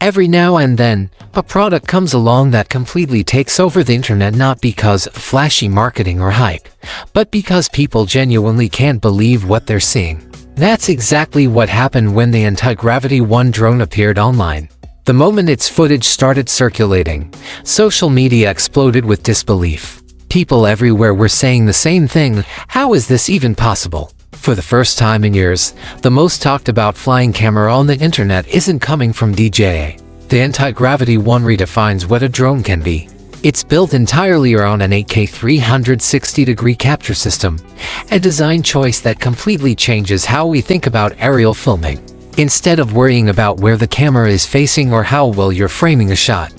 Every now and then, a product comes along that completely takes over the internet, not because of flashy marketing or hype, but because people genuinely can't believe what they're seeing. That's exactly what happened when the Antigravity A1 drone appeared online. The moment its footage started circulating, social media exploded with disbelief. People everywhere were saying the same thing: how is this even possible? For the first time in years, the most talked about flying camera on the internet isn't coming from DJI. The Antigravity A1 redefines what a drone can be. It's built entirely around an 8K 360-degree capture system, a design choice that completely changes how we think about aerial filming. Instead of worrying about where the camera is facing or how well you're framing a shot,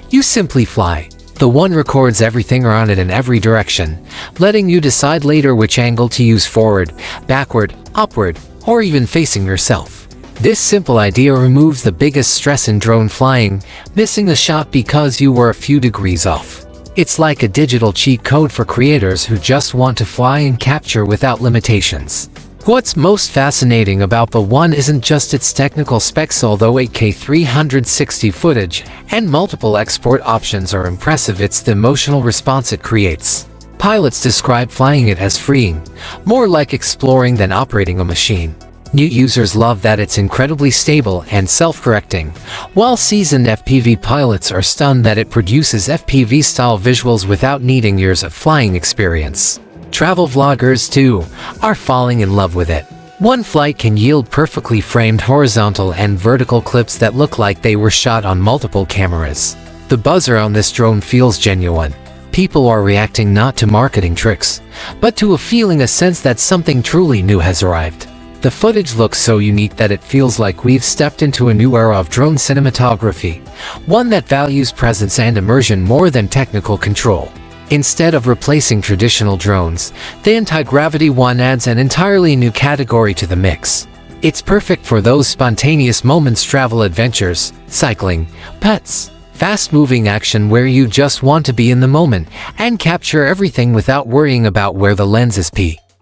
you simply fly. The one records everything around it in every direction, letting you decide later which angle to use: forward, backward, upward, or even facing yourself. This simple idea removes the biggest stress in drone flying: missing a shot because you were a few degrees off. It's like a digital cheat code for creators who just want to fly and capture without limitations. What's most fascinating about the One isn't just its technical specs. Although 8K 360 footage and multiple export options are impressive, it's the emotional response it creates. Pilots describe flying it as freeing, more like exploring than operating a machine. New users love that it's incredibly stable and self-correcting, while seasoned FPV pilots are stunned that it produces FPV-style visuals without needing years of flying experience. Travel vloggers, too, are falling in love with it. One flight can yield perfectly framed horizontal and vertical clips that look like they were shot on multiple cameras. The buzz around this drone feels genuine. People are reacting not to marketing tricks, but to a feeling, a sense that something truly new has arrived. The footage looks so unique that it feels like we've stepped into a new era of drone cinematography, one that values presence and immersion more than technical control. Instead of replacing traditional drones, the Antigravity A1 adds an entirely new category to the mix. It's perfect for those spontaneous moments: travel adventures, cycling, pets, fast-moving action where you just want to be in the moment and capture everything without worrying about where the lens is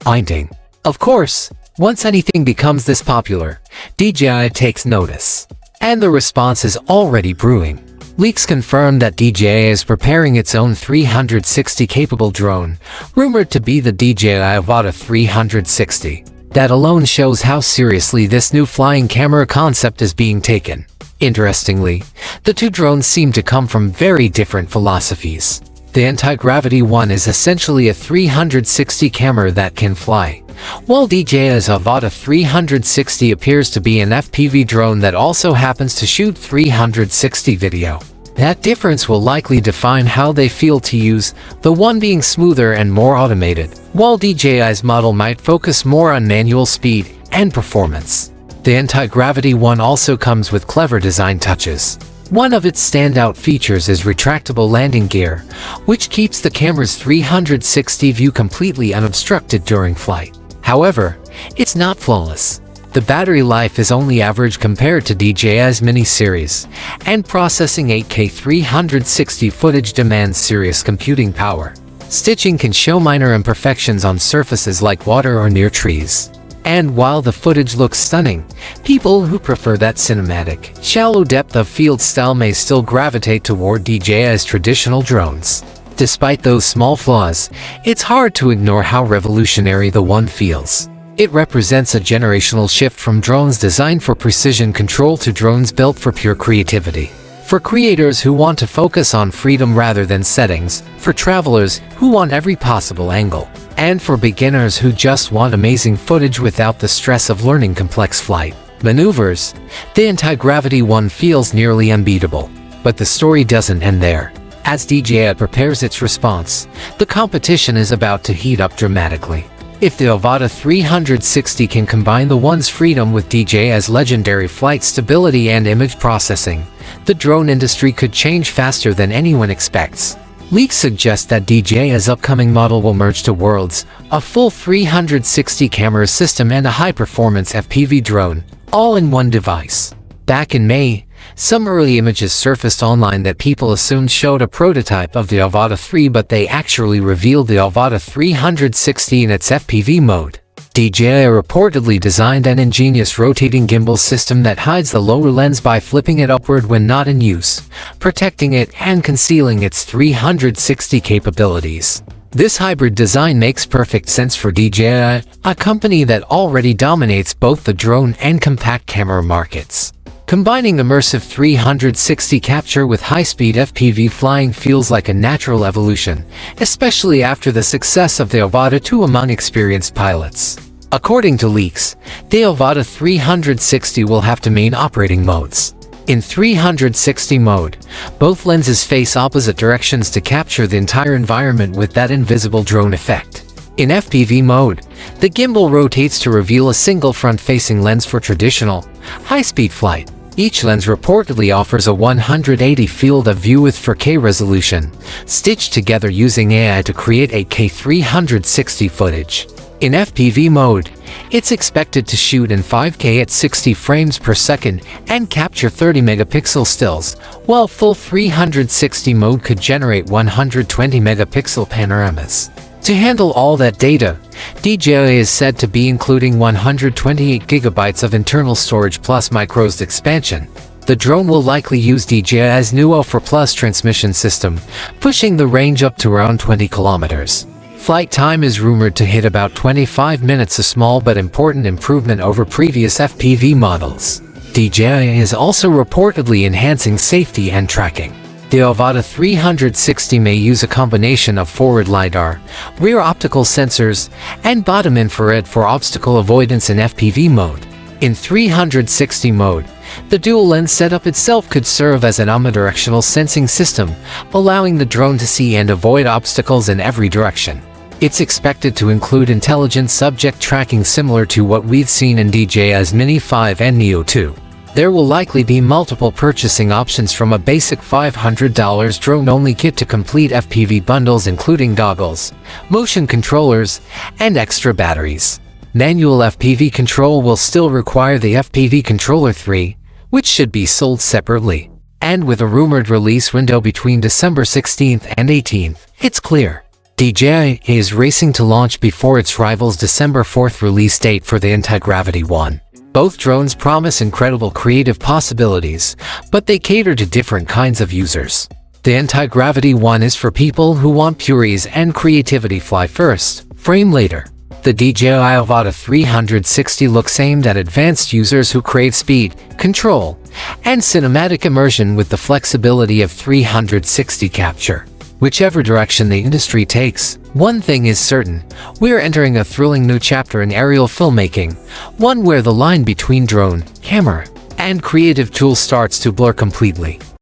pointing. Of course, once anything becomes this popular, DJI takes notice. And the response is already brewing. Leaks confirm that DJI is preparing its own 360-capable drone, rumored to be the DJI Avata 360. That alone shows how seriously this new flying camera concept is being taken. Interestingly, the two drones seem to come from very different philosophies. The Antigravity A1 is essentially a 360 camera that can fly, while DJI's Avata 360 appears to be an FPV drone that also happens to shoot 360 video. That difference will likely define how they feel to use, the one being smoother and more automated, while DJI's model might focus more on manual speed and performance. The Antigravity A1 also comes with clever design touches. One of its standout features is retractable landing gear, which keeps the camera's 360 view completely unobstructed during flight. However, it's not flawless. The battery life is only average compared to DJI's mini-series, and processing 8K 360 footage demands serious computing power. Stitching can show minor imperfections on surfaces like water or near trees. And while the footage looks stunning, people who prefer that cinematic, shallow depth of field style may still gravitate toward DJI's traditional drones. Despite those small flaws, it's hard to ignore how revolutionary the One feels. It represents a generational shift from drones designed for precision control to drones built for pure creativity. For creators who want to focus on freedom rather than settings, for travelers who want every possible angle, and for beginners who just want amazing footage without the stress of learning complex flight maneuvers, the Antigravity A1 feels nearly unbeatable. But the story doesn't end there. As DJI prepares its response, the competition is about to heat up dramatically. If the Avata 360 can combine the One's freedom with DJI's legendary flight stability and image processing, the drone industry could change faster than anyone expects. Leaks suggest that DJI's upcoming model will merge two worlds, a full 360 camera system and a high-performance FPV drone, all in one device. Back in May, some early images surfaced online that people assumed showed a prototype of the Avata 3, but they actually revealed the Avata 360 in its FPV mode. DJI reportedly designed an ingenious rotating gimbal system that hides the lower lens by flipping it upward when not in use, protecting it and concealing its 360 capabilities. This hybrid design makes perfect sense for DJI, a company that already dominates both the drone and compact camera markets. Combining immersive 360 capture with high-speed FPV flying feels like a natural evolution, especially after the success of the Avata 2 among experienced pilots. According to leaks, the Avata 360 will have two main operating modes. In 360 mode, both lenses face opposite directions to capture the entire environment with that invisible drone effect. In FPV mode, the gimbal rotates to reveal a single front-facing lens for traditional, high-speed flight. Each lens reportedly offers a 180 field of view with 4K resolution, stitched together using AI to create 8K 360 footage. In FPV mode, it's expected to shoot in 5K at 60 frames per second and capture 30 megapixel stills, while full 360 mode could generate 120 megapixel panoramas. To handle all that data, DJI is said to be including 128 gigabytes of internal storage plus microSD expansion. The drone will likely use DJI's new Offer Plus transmission system, pushing the range up to around 20 kilometers. Flight time is rumored to hit about 25 minutes, a small but important improvement over previous FPV models. DJI is also reportedly enhancing safety and tracking. The Avata 360 may use a combination of forward LiDAR, rear optical sensors, and bottom infrared for obstacle avoidance in FPV mode. In 360 mode, the dual lens setup itself could serve as an omnidirectional sensing system, allowing the drone to see and avoid obstacles in every direction. It's expected to include intelligent subject tracking similar to what we've seen in DJI's Mini 5 and Neo 2. There will likely be multiple purchasing options, from a basic $500 drone-only kit to complete FPV bundles including goggles, motion controllers, and extra batteries. Manual FPV control will still require the FPV Controller 3, which should be sold separately. And with a rumored release window between December 16th and 18th, it's clear DJI is racing to launch before its rival's December 4th release date for the Antigravity A1. Both drones promise incredible creative possibilities, but they cater to different kinds of users. The Antigravity A1 is for people who want pure ease and creativity, fly first, frame later. The DJI Avata 360 looks aimed at advanced users who crave speed, control, and cinematic immersion with the flexibility of 360 capture. Whichever direction the industry takes, one thing is certain: we're entering a thrilling new chapter in aerial filmmaking, one where the line between drone, camera, and creative tool starts to blur completely.